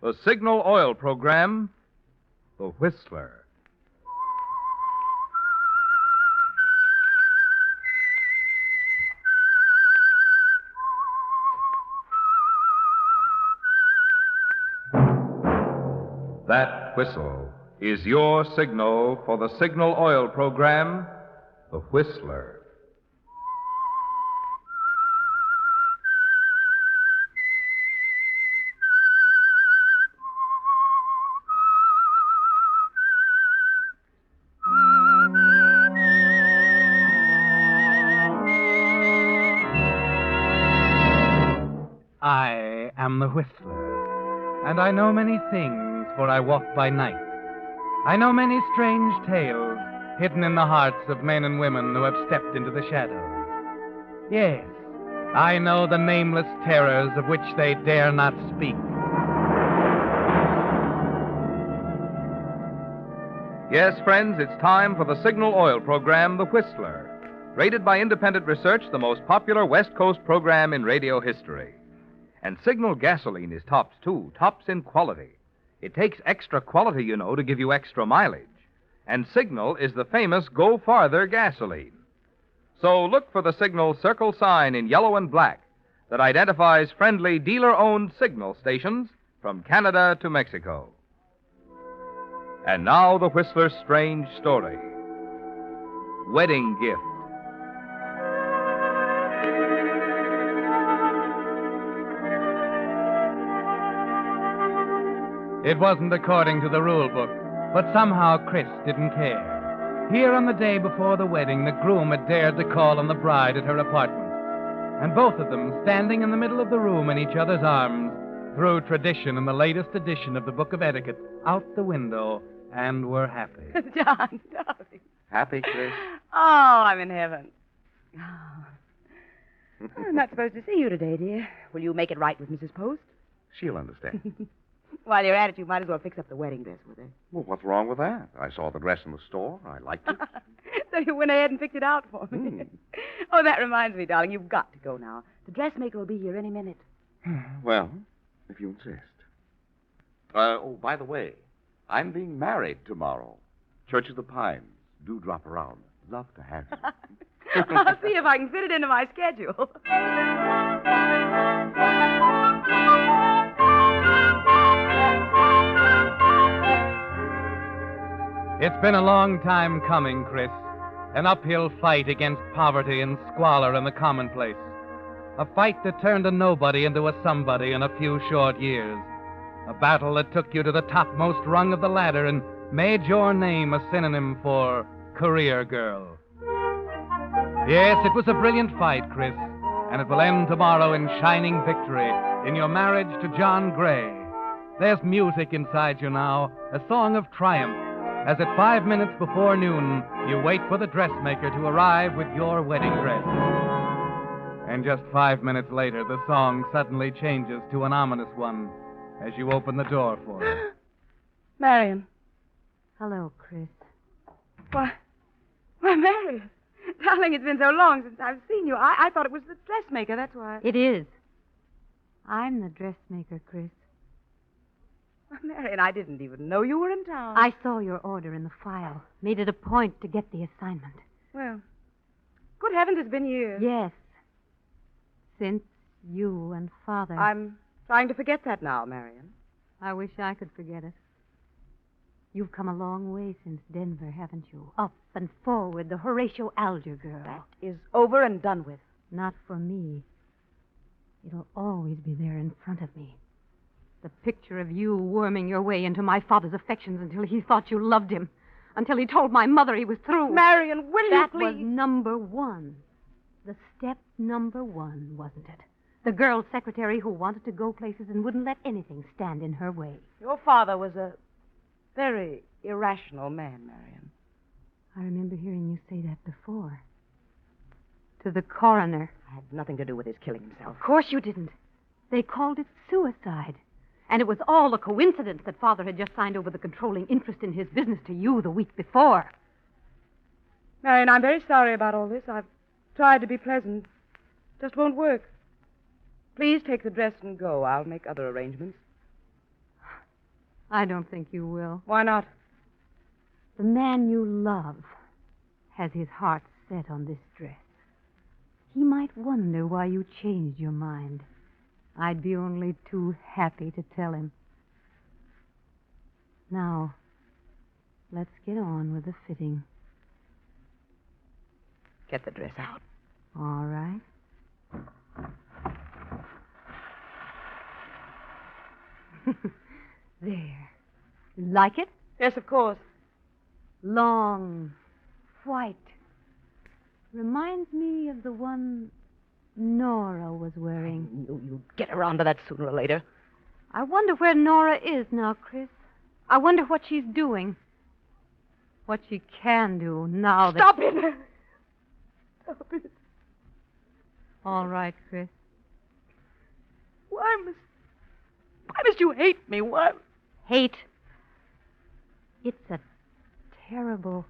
The Signal Oil Program, The Whistler. That whistle is your signal for the Signal Oil Program, The Whistler. I am the Whistler, and I know many things, for I walk by night. I know many strange tales hidden in the hearts of men and women who have stepped into the shadows. Yes, I know the nameless terrors of which they dare not speak. Yes, friends, it's time for the Signal Oil Program, The Whistler. Rated by independent research, the most popular West Coast program in radio history. And Signal gasoline is tops, too, tops in quality. It takes extra quality, you know, to give you extra mileage. And Signal is the famous Go Farther gasoline. So look for the Signal circle sign in yellow and black that identifies friendly dealer-owned Signal stations from Canada to Mexico. And now the Whistler's strange story. Wedding Gift. It wasn't according to the rule book, but somehow Chris didn't care. Here on the day before the wedding, the groom had dared to call on the bride at her apartment. And both of them, standing in the middle of the room in each other's arms, threw tradition and the latest edition of the Book of Etiquette out the window and were happy. John, darling. Happy, Chris? Oh, I'm in heaven. Oh. I'm not supposed to see you today, dear. Will you make it right with Mrs. Post? She'll understand. While you're at it, you might as well fix up the wedding dress with her. Well, what's wrong with that? I saw the dress in the store. I liked it. So you went ahead and picked it out for me. Oh, that reminds me, darling. You've got to go now. The dressmaker will be here any minute. Well, if you insist. By the way, I'm being married tomorrow. Church of the Pines. Do drop around. Love to have you. I'll see if I can fit it into my schedule. It's been a long time coming, Chris. An uphill fight against poverty and squalor and the commonplace. A fight that turned a nobody into a somebody in a few short years. A battle that took you to the topmost rung of the ladder and made your name a synonym for career girl. Yes, it was a brilliant fight, Chris, and it will end tomorrow in shining victory in your marriage to John Gray. There's music inside you now, a song of triumph, as at 5 minutes before noon, you wait for the dressmaker to arrive with your wedding dress. And just 5 minutes later, the song suddenly changes to an ominous one as you open the door for her. Marion. Hello, Chris. Why, Marion. Darling, it's been so long since I've seen you. I thought it was the dressmaker, that's why. It is. I'm the dressmaker, Chris. Marion, I didn't even know you were in town. I saw your order in the file. Made it a point to get the assignment. Well, good heavens, it's been years. Yes. Since you and Father... I'm trying to forget that now, Marion. I wish I could forget it. You've come a long way since Denver, haven't you? Up and forward, the Horatio Alger girl. That is over and done with. Not for me. It'll always be there in front of me. The picture of you worming your way into my father's affections until he thought you loved him. Until he told my mother he was through. Marion, will you please? That was number one. The step number one, wasn't it? The girl secretary who wanted to go places and wouldn't let anything stand in her way. Your father was a very irrational man, Marion. I remember hearing you say that before. To the coroner. I had nothing to do with his killing himself. Of course you didn't. They called it suicide. And it was all a coincidence that Father had just signed over the controlling interest in his business to you the week before. Marion, I'm very sorry about all this. I've tried to be pleasant. Just won't work. Please take the dress and go. I'll make other arrangements. I don't think you will. Why not? The man you love has his heart set on this dress. He might wonder why you changed your mind. I'd be only too happy to tell him. Now, let's get on with the fitting. Get the dress out. All right. There. You like it? Yes, of course. Long, white. Reminds me of the one Nora was wearing. You'd get around to that sooner or later. I wonder where Nora is now, Chris. I wonder what she's doing. What she can do now that... Stop it! Stop it. All right, Chris. Why must you hate me? Why? Hate. It's a terrible,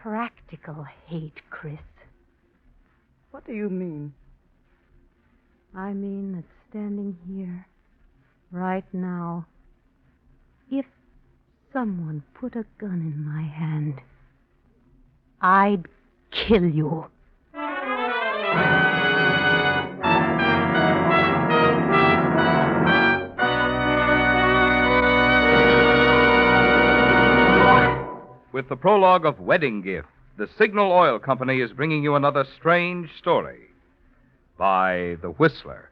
practical hate, Chris. What do you mean? I mean that standing here, right now, if someone put a gun in my hand, I'd kill you. With the prologue of Wedding Gift, the Signal Oil Company is bringing you another strange story by The Whistler.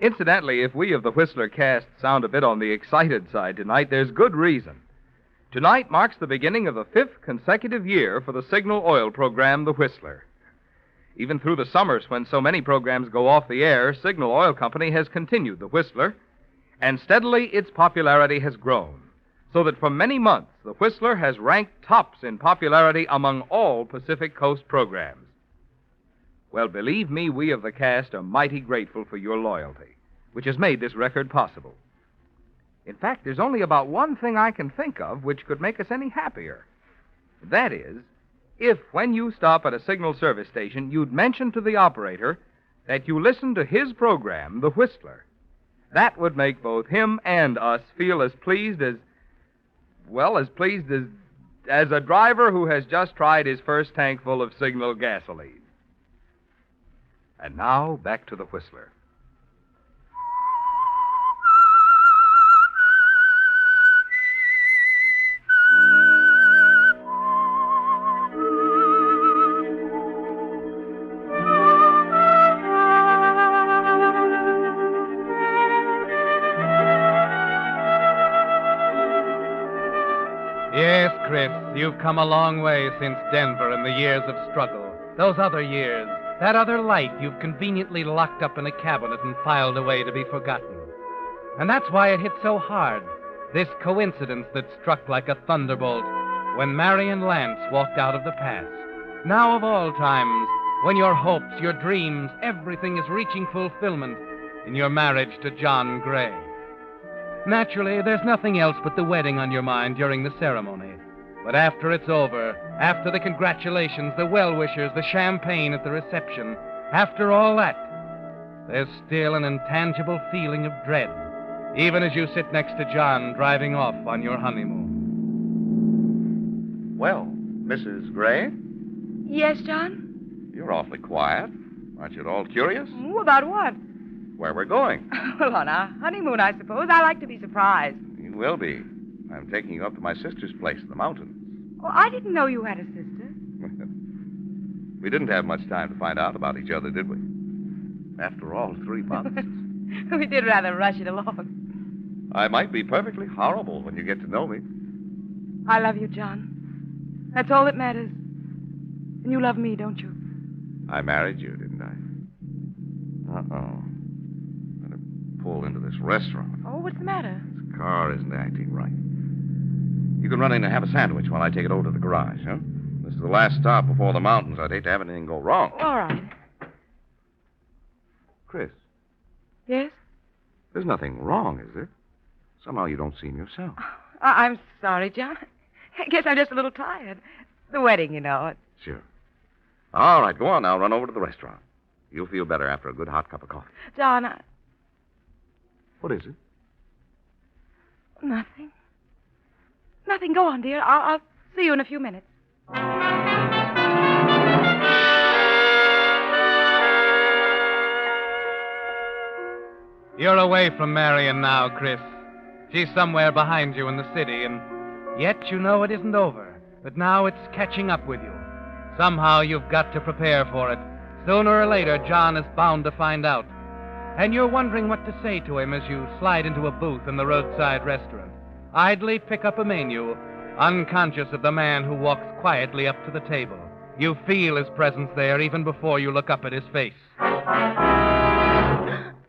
Incidentally, if we of the Whistler cast sound a bit on the excited side tonight, there's good reason. Tonight marks the beginning of the 5th consecutive year for the Signal Oil program, The Whistler. Even through the summers when so many programs go off the air, Signal Oil Company has continued The Whistler, and steadily its popularity has grown, so that for many months The Whistler has ranked tops in popularity among all Pacific Coast programs. Well, believe me, we of the cast are mighty grateful for your loyalty, which has made this record possible. In fact, there's only about one thing I can think of which could make us any happier. That is, if when you stop at a signal service station, you'd mention to the operator that you listen to his program, The Whistler. That would make both him and us feel as pleased as a driver who has just tried his first tank full of Signal gasoline. And now, back to The Whistler. Yes, Chris, you've come a long way since Denver and the years of struggle. Those other years, that other life you've conveniently locked up in a cabinet and filed away to be forgotten. And that's why it hit so hard, this coincidence that struck like a thunderbolt when Marion Lance walked out of the past. Now of all times, when your hopes, your dreams, everything is reaching fulfillment in your marriage to John Gray. Naturally, there's nothing else but the wedding on your mind during the ceremony. But after it's over, after the congratulations, the well-wishers, the champagne at the reception, after all that, there's still an intangible feeling of dread, even as you sit next to John driving off on your honeymoon. Well, Mrs. Gray, Yes, John? you're awfully quiet. Aren't you at all curious? About what? Where we're going? Well, on our honeymoon, I suppose. I like to be surprised. You will be. I'm taking you up to my sister's place in the mountains. Oh, I didn't know you had a sister. We didn't have much time to find out about each other, did we? After all, 3 months. We did rather rush it along. I might be perfectly horrible when you get to know me. I love you, John. That's all that matters. And you love me, don't you? I married you, didn't I? Uh-oh. Better pull into this restaurant. Oh, what's the matter? This car isn't acting right. You can run in and have a sandwich while I take it over to the garage, huh? This is the last stop before the mountains. I'd hate to have anything go wrong. All right. Chris, Yes? there's nothing wrong, is there? Somehow you don't seem yourself. I'm sorry, John. I guess I'm just a little tired. The wedding, you know. Sure. All right, go on now. Run over to the restaurant. You'll feel better after a good hot cup of coffee. John, What is it? Nothing. Nothing. Go on, dear. I'll see you in a few minutes. You're away from Marion now, Chris. She's somewhere behind you in the city, and yet you know it isn't over. But now it's catching up with you. Somehow you've got to prepare for it. Sooner or later, John is bound to find out. And you're wondering what to say to him as you slide into a booth in the roadside restaurant. Idly pick up a menu, unconscious of the man who walks quietly up to the table. You feel his presence there even before you look up at his face.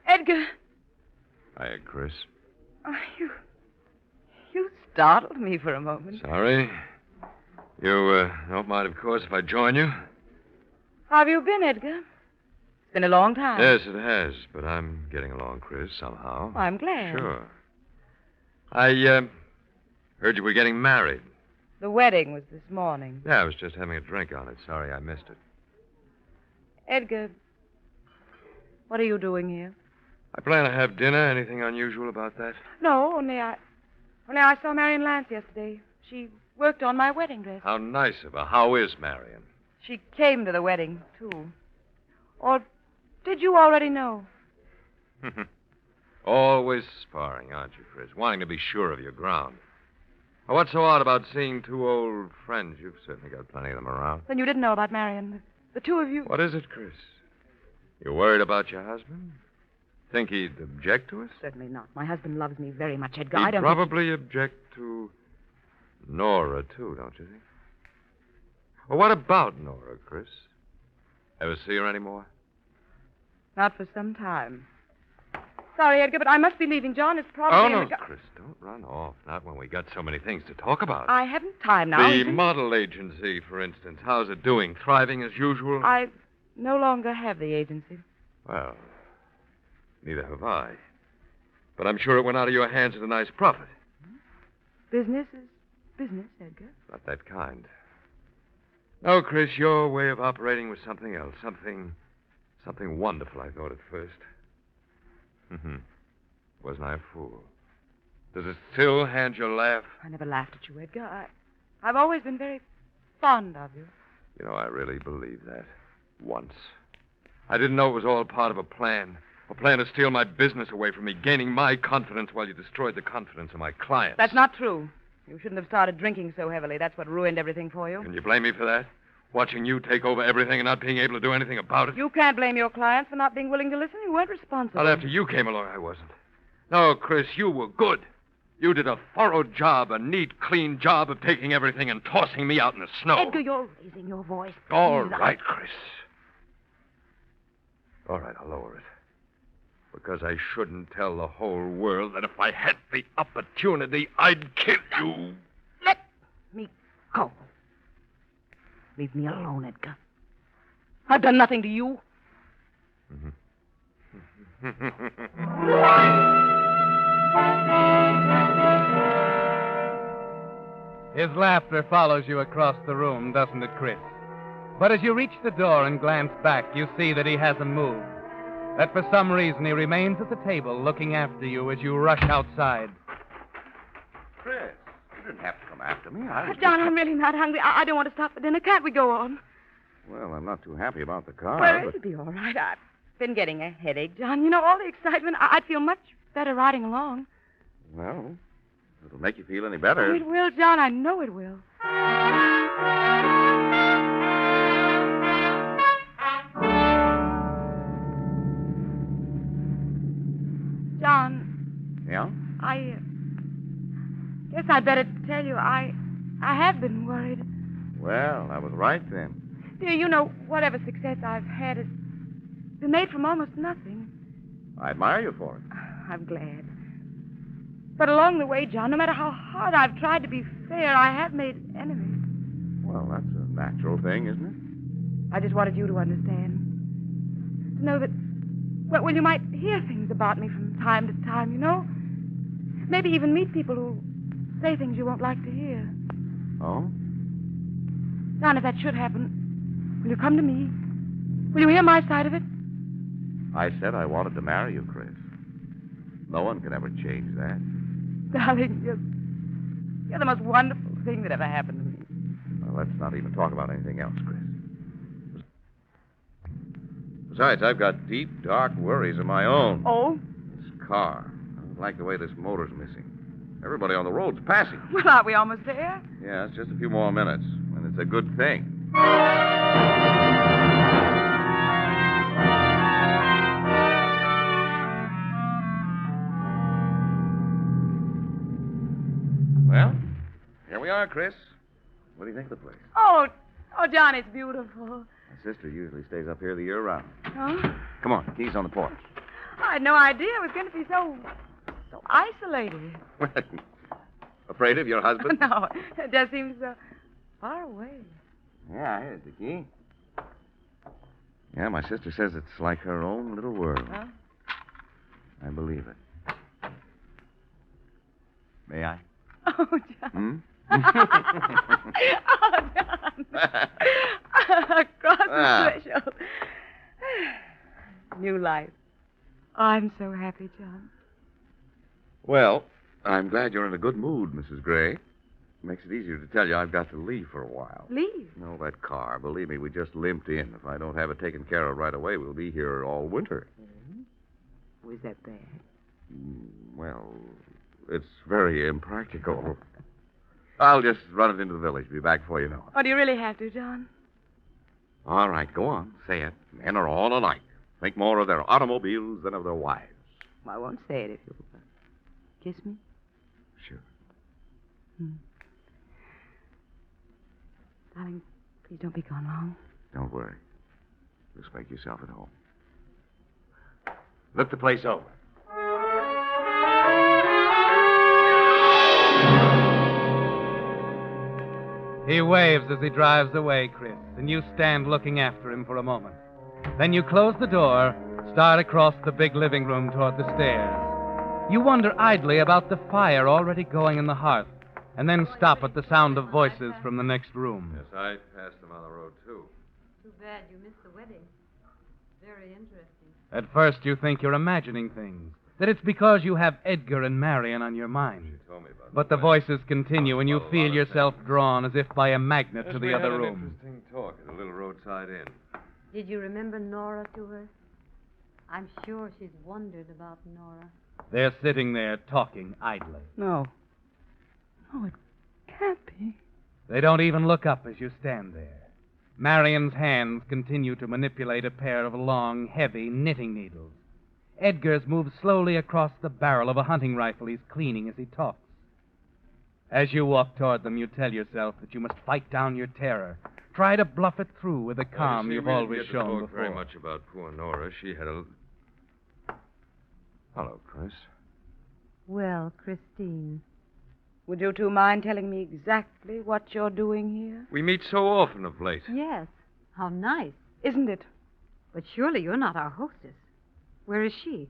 Edgar. Hiya, Chris. Oh, you startled me for a moment. Sorry. You don't mind, of course, if I join you? How have you been, Edgar? It's been a long time. Yes, it has, but I'm getting along, Chris, somehow. I'm glad. Sure. I heard you were getting married. The wedding was this morning. Yeah, I was just having a drink on it. Sorry I missed it. Edgar, what are you doing here? I plan to have dinner. Anything unusual about that? No, only I saw Marion Lance yesterday. She worked on my wedding dress. How nice of her. How is Marion? She came to the wedding, too. Or did you already know? Always sparring, aren't you, Chris? Wanting to be sure of your ground. Well, what's so odd about seeing two old friends? You've certainly got plenty of them around. Then you didn't know about Marion. The two of you. What is it, Chris? You worried about your husband? Think he'd object to us? Certainly not. My husband loves me very much, Edgar. He'd probably object to Nora, too, don't you think? Well, what about Nora, Chris? Ever see her anymore? Not for some time. Sorry, Edgar, but I must be leaving. John is probably... Oh, no, Chris, don't run off. Not when we got so many things to talk about. I haven't time now. The model agency, for instance. How's it doing? Thriving as usual? I no longer have the agency. Well, neither have I. But I'm sure it went out of your hands at a nice profit. Business is business, Edgar. Not that kind. No, Chris, your way of operating was something else. Something wonderful, I thought at first. Wasn't I a fool? Does it still hand your laugh? I never laughed at you, Edgar. I've always been very fond of you. You know, I really believed that. Once. I didn't know it was all part of a plan. A plan to steal my business away from me, gaining my confidence while you destroyed the confidence of my clients. That's not true. You shouldn't have started drinking so heavily. That's what ruined everything for you. Can you blame me for that? Watching you take over everything and not being able to do anything about it? You can't blame your clients for not being willing to listen. You weren't responsible. Well, after you came along, I wasn't. No, Chris, you were good. You did a thorough job, a neat, clean job of taking everything and tossing me out in the snow. Edgar, you're raising your voice. All right, Chris. All right, I'll lower it. Because I shouldn't tell the whole world that if I had the opportunity, I'd kill you. Let me go. Leave me alone, Edgar. I've done nothing to you. His laughter follows you across the room, doesn't it, Chris? But as you reach the door and glance back, you see that he hasn't moved. That for some reason he remains at the table looking after you as you rush outside. Chris, you didn't have to come after me. I was John, I'm really not hungry. I don't want to stop for dinner. Can't we go on? Well, I'm not too happy about the car. Well, but... it'll be all right. I've been getting a headache, John. You know, all the excitement. I'd feel much better riding along. Well, it'll make you feel any better. Oh, it will, John. I know it will. John. Yeah? I guess I'd better tell you I have been worried. Well, I was right then. Dear, you know, whatever success I've had has been made from almost nothing. I admire you for it. I'm glad. But along the way, John, no matter how hard I've tried to be fair, I have made enemies. Well, that's a natural thing, isn't it? I just wanted you to understand. To know that, well, you might hear things about me from time to time, you know? Maybe even meet people who say things you won't like to hear. Oh? John, if that should happen, will you come to me? Will you hear my side of it? I said I wanted to marry you, Chris. No one can ever change that. Darling, you're the most wonderful thing that ever happened to me. Well, let's not even talk about anything else, Chris. Besides, I've got deep, dark worries of my own. Oh? This car. I don't like the way this motor's missing. Everybody on the road's passing. Well, aren't we almost there? Yeah, it's just a few more minutes, and it's a good thing. Well, here we are, Chris. What do you think of the place? Oh, John, it's beautiful. My sister usually stays up here the year round. Huh? Come on, keys on the porch. I had no idea it was going to be so isolated. Afraid of your husband? No, it just seems so far away. Yeah, here's the key. Yeah, my sister says it's like her own little world. Huh? I believe it. May I? Oh, John. Hmm? Oh, John. Across the threshold. New life. Oh, I'm so happy, John. Well, I'm glad you're in a good mood, Mrs. Gray. Makes it easier to tell you I've got to leave for a while. Leave? No, that car. Believe me, we just limped in. If I don't have it taken care of right away, we'll be here all winter. Was that bad? Well, it's very impractical. I'll just run it into the village. Be back before you know it. Oh, do you really have to, John? All right, go on. Say it. Men are all alike. Think more of their automobiles than of their wives. Well, I won't say it if you'll kiss me. Sure. Darling, please don't be gone long. Don't worry. Just make yourself at home. Look the place over. He waves as he drives away, Chris, and you stand looking after him for a moment. Then you close the door, start across the big living room toward the stairs. You wonder idly about the fire already going in the hearth, and then stop at the sound of voices from the next room. Yes, I passed them on the road, too. Too bad you missed the wedding. Very interesting. At first you think you're imagining things, that it's because you have Edgar and Marion on your mind. She told me about But the that. voices continue, and you Well, a feel lot of yourself things. drawn as if by a magnet Yes, to we the had other an room. Interesting talk at a little roadside inn. Did you remember Nora to her? I'm sure she's wondered about Nora. They're sitting there talking idly. No. Oh, it can't be. They don't even look up as you stand there. Marion's hands continue to manipulate a pair of long, heavy knitting needles. Edgar's moves slowly across the barrel of a hunting rifle he's cleaning as he talks. As you walk toward them, you tell yourself that you must fight down your terror. Try to bluff it through with the calm You see, you've we didn't always get to shown talk before. very much about poor Nora. She had a... Hello, Chris. Well, Christine. Would you two mind telling me exactly what you're doing here? We meet so often of late. Yes. How nice. Isn't it? But surely you're not our hostess. Where is she?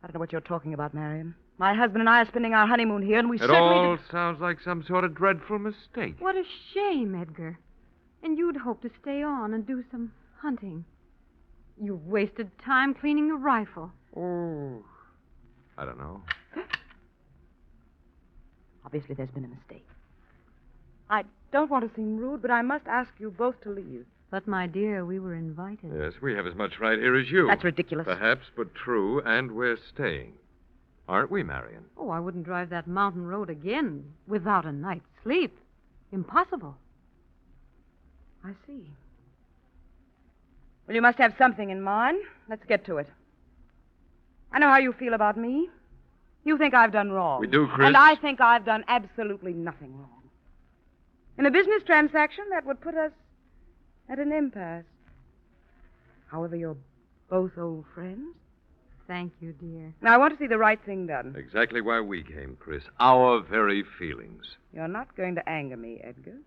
I don't know what you're talking about, Marion. My husband and I are spending our honeymoon here, and we It certainly... all sounds like some sort of dreadful mistake. What a shame, Edgar. And you'd hope to stay on and do some hunting. You've wasted time cleaning the rifle. Oh, I don't know. Obviously, there's been a mistake. I don't want to seem rude, but I must ask you both to leave. But, my dear, we were invited. Yes, we have as much right here as you. That's ridiculous. Perhaps, but true, and we're staying. Aren't we, Marion? Oh, I wouldn't drive that mountain road again without a night's sleep. Impossible. I see. Well, you must have something in mind. Let's get to it. I know how you feel about me. You think I've done wrong. We do, Chris. And I think I've done absolutely nothing wrong. In a business transaction, that would put us at an impasse. However, you're both old friends. Thank you, dear. Now, I want to see the right thing done. Exactly why we came, Chris. Our very feelings. You're not going to anger me, Edgar,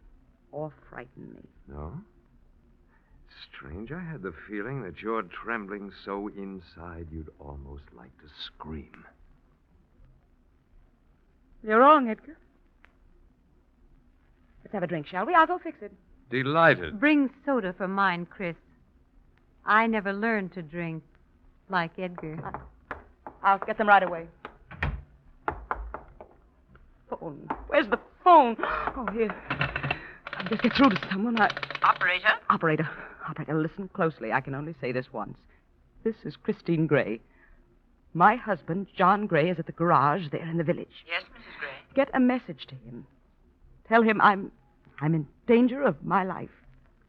or frighten me. No? Strange. I had the feeling that you're trembling so inside you'd almost like to scream. You're wrong, Edgar. Let's have a drink, shall we? I'll go fix it. Delighted. Bring soda for mine, Chris. I never learned to drink like Edgar. I'll get them right away. phone? Where's the phone? Oh, here. I'll just get through to someone. Operator, listen closely. I can only say this once. This is Christine Gray. My husband, John Gray, is at the garage there in the village. Yes, Mrs. Gray. Get a message to him. Tell him I'm in danger of my life.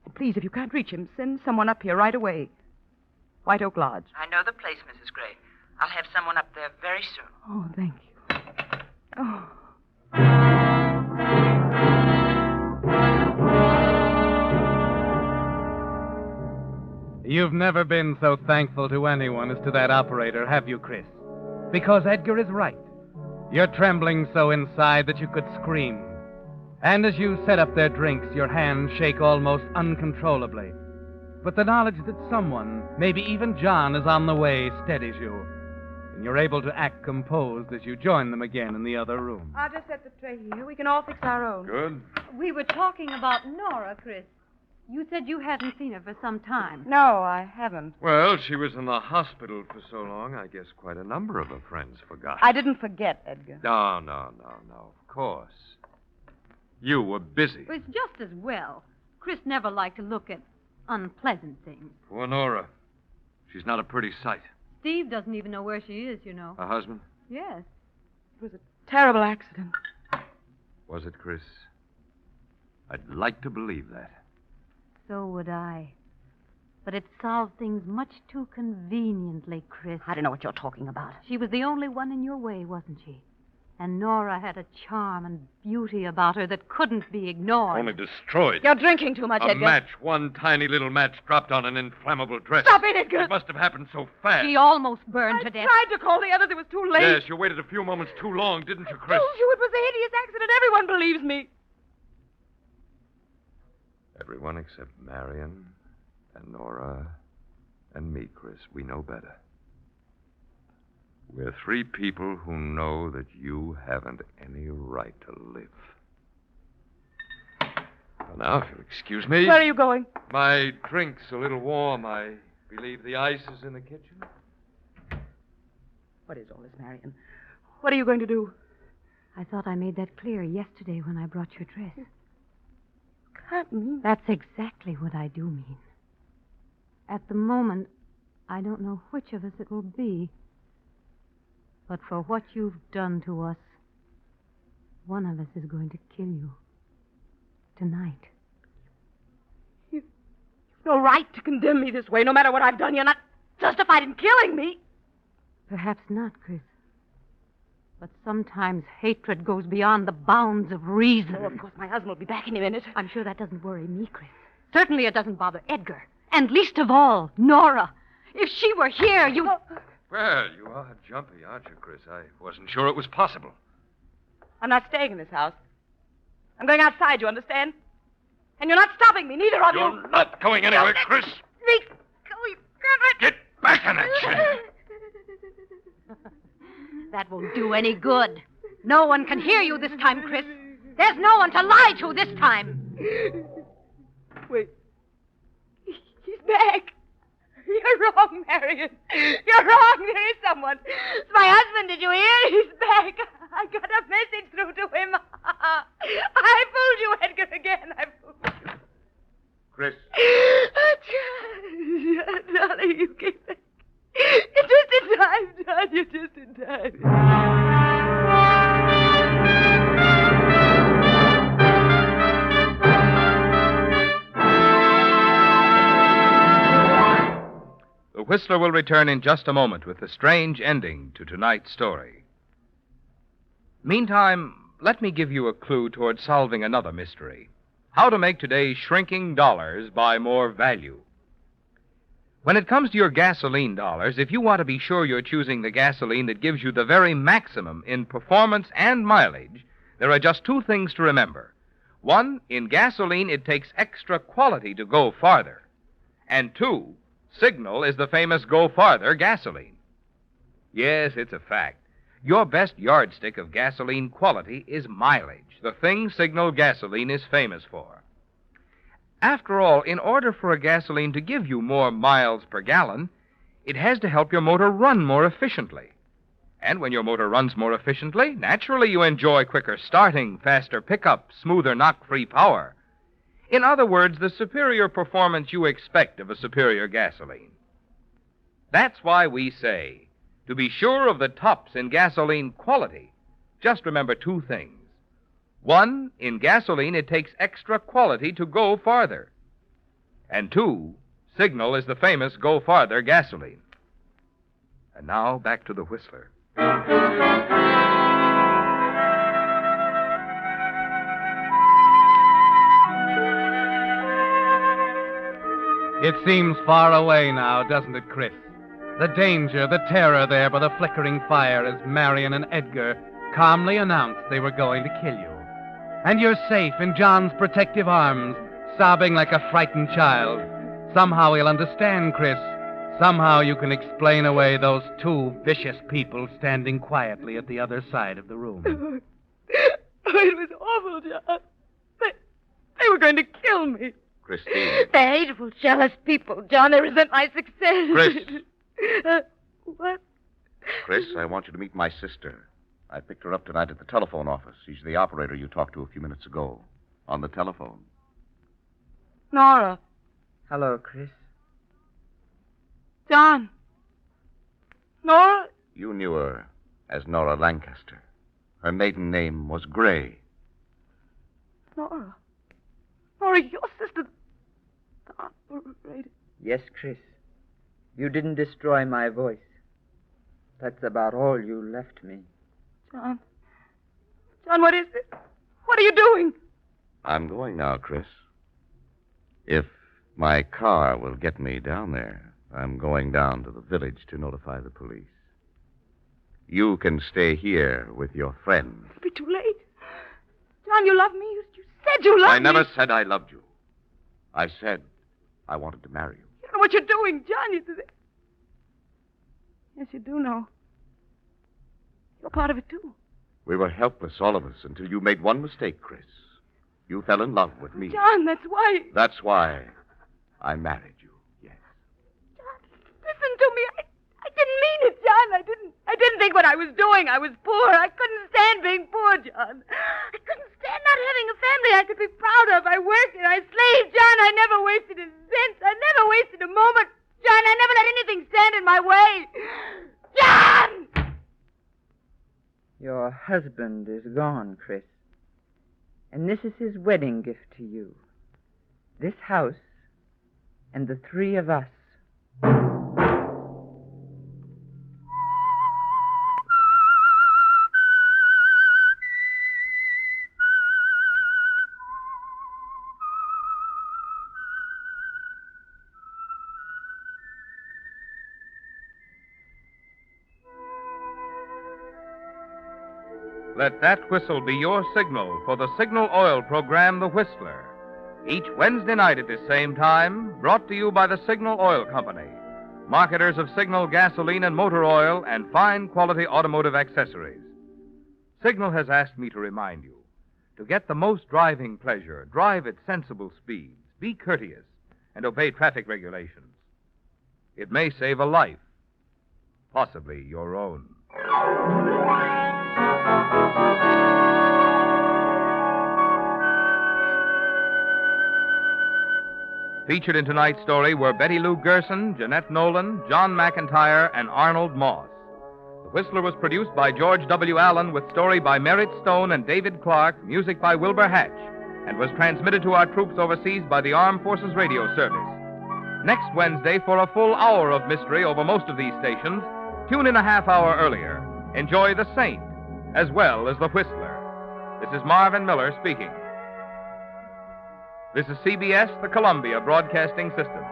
And please, if you can't reach him, send someone up here right away. White Oak Lodge. I know the place, Mrs. Gray. I'll have someone up there very soon. Oh, thank you. Oh. You've never been so thankful to anyone as to that operator, have you, Chris? Because Edgar is right. You're trembling so inside that you could scream. And as you set up their drinks, your hands shake almost uncontrollably. But the knowledge that someone, maybe even John, is on the way steadies you. And you're able to act composed as you join them again in the other room. I'll just set the tray here. We can all fix our own. Good. We were talking about Nora, Chris. You said you hadn't seen her for some time. No, I haven't. Well, she was in the hospital for so long, I guess quite a number of her friends forgot. I didn't forget, Edgar. No. Of course. You were busy. Well, it's just as well. Chris never liked to look at unpleasant things. Poor Nora. She's not a pretty sight. Steve doesn't even know where she is, you know. Her husband? Yes. It was a terrible accident. Was it, Chris? I'd like to believe that. So would I. But it solved things much too conveniently, Chris. I don't know what you're talking about. She was the only one in your way, wasn't she? And Nora had a charm and beauty about her that couldn't be ignored. Only destroyed. You're drinking too much, A Edgar. match, one tiny little match dropped on an inflammable dress. Stop it, Edgar. It must have happened so fast. She almost burned to death. I tried to call the others. It was too late. Yes, you waited a few moments too long, didn't you, Chris? I told you it was a hideous accident. Everyone believes me. Everyone except Marion and Nora and me, Chris. We know better. We're three people who know that you haven't any right to live. Well, now, if you'll excuse me. Where are you going? My drink's a little warm. I believe the ice is in the kitchen. What is all this, Marion? What are you going to do? I thought I made that clear yesterday when I brought your dress. Can't mean. That's exactly what I do mean. At the moment, I don't know which of us it will be. But for what you've done to us, one of us is going to kill you. Tonight. You've no right to condemn me this way. No matter what I've done, you're not justified in killing me. Perhaps not, Chris. But sometimes hatred goes beyond the bounds of reason. Oh, of course, my husband will be back any minute. I'm sure that doesn't worry me, Chris. Certainly it doesn't bother Edgar. And least of all, Nora. If she were here, you... Well, you are jumpy, aren't you, Chris? I wasn't sure it was possible. I'm not staying in this house. I'm going outside, you understand? And you're not stopping me, neither of you. You're not going anywhere, Chris. Let go, you can't. Get back in that chair. That won't do any good. No one can hear you this time, Chris. There's no one to lie to this time. Wait. He's back. You're wrong, Marion. You're wrong. There is someone. It's my husband. Did you hear? He's back. I got a message through to him. I fooled you, Edgar, again. I fooled you. Chris. Darling, you came back. You're just in time, John. You're just in time. The Whistler will return in just a moment with the strange ending to tonight's story. Meantime, let me give you a clue toward solving another mystery. How to make today's shrinking dollars buy more value. When it comes to your gasoline dollars, if you want to be sure you're choosing the gasoline that gives you the very maximum in performance and mileage, there are just two things to remember. One, in gasoline, it takes extra quality to go farther. And two, Signal is the famous Go Farther gasoline. Yes, it's a fact. Your best yardstick of gasoline quality is mileage, the thing Signal gasoline is famous for. After all, in order for a gasoline to give you more miles per gallon, it has to help your motor run more efficiently. And when your motor runs more efficiently, naturally you enjoy quicker starting, faster pickup, smoother knock-free power. In other words, the superior performance you expect of a superior gasoline. That's why we say, to be sure of the tops in gasoline quality, just remember two things. One, in gasoline, it takes extra quality to go farther. And two, Signal is the famous Go Farther gasoline. And now, back to the Whistler. It seems far away now, doesn't it, Chris? The danger, the terror there by the flickering fire as Marion and Edgar calmly announced they were going to kill you. And you're safe in John's protective arms, sobbing like a frightened child. Somehow he'll understand, Chris. Somehow you can explain away those two vicious people standing quietly at the other side of the room. Oh, it was awful, John. They were going to kill me. Christine. They're hateful, jealous people, John. They resent my success. Chris. What? Chris, I want you to meet my sister. I picked her up tonight at the telephone office. She's the operator you talked to a few minutes ago. On the telephone. Nora. Hello, Chris. John. Nora? You knew her as Nora Lancaster. Her maiden name was Gray. Nora. Nora, your sister. The operator. Yes, Chris. You didn't destroy my voice. That's about all you left me. John. John, what is it? What are you doing? I'm going now, Chris. If my car will get me down there, I'm going down to the village to notify the police. You can stay here with your friend. It'll be too late. John, you love me. You said you loved me. I never said I loved you. I said I wanted to marry you. You know what you're doing, John. Yes, you do know. You're part of it, too. We were helpless, all of us, until you made one mistake, Chris. You fell in love with me. John, that's why. That's why I married you, yes. John, listen to me. I didn't mean it, John. I didn't think what I was doing. I was poor. I couldn't stand being poor, John. I couldn't stand not having a family I could be proud of. I worked and I slaved, John. I never wasted a cent. I never wasted a moment. John, I never let anything stand in my way. John! Your husband is gone, Chris. And this is his wedding gift to you. This house and the three of us. Let that whistle be your signal for the Signal Oil program, The Whistler. Each Wednesday night at this same time, brought to you by the Signal Oil Company, marketers of Signal gasoline and motor oil and fine quality automotive accessories. Signal has asked me to remind you, to get the most driving pleasure, drive at sensible speeds, be courteous, and obey traffic regulations. It may save a life, possibly your own. Featured in tonight's story were Betty Lou Gerson, Jeanette Nolan, John McIntyre, and Arnold Moss. The Whistler was produced by George W. Allen with story by Merritt Stone and David Clark, music by Wilbur Hatch, and was transmitted to our troops overseas by the Armed Forces Radio Service. Next Wednesday, for a full hour of mystery over most of these stations, tune in a half hour earlier. Enjoy The Saint, as well as The Whistler. This is Marvin Miller speaking. This is CBS, the Columbia Broadcasting System.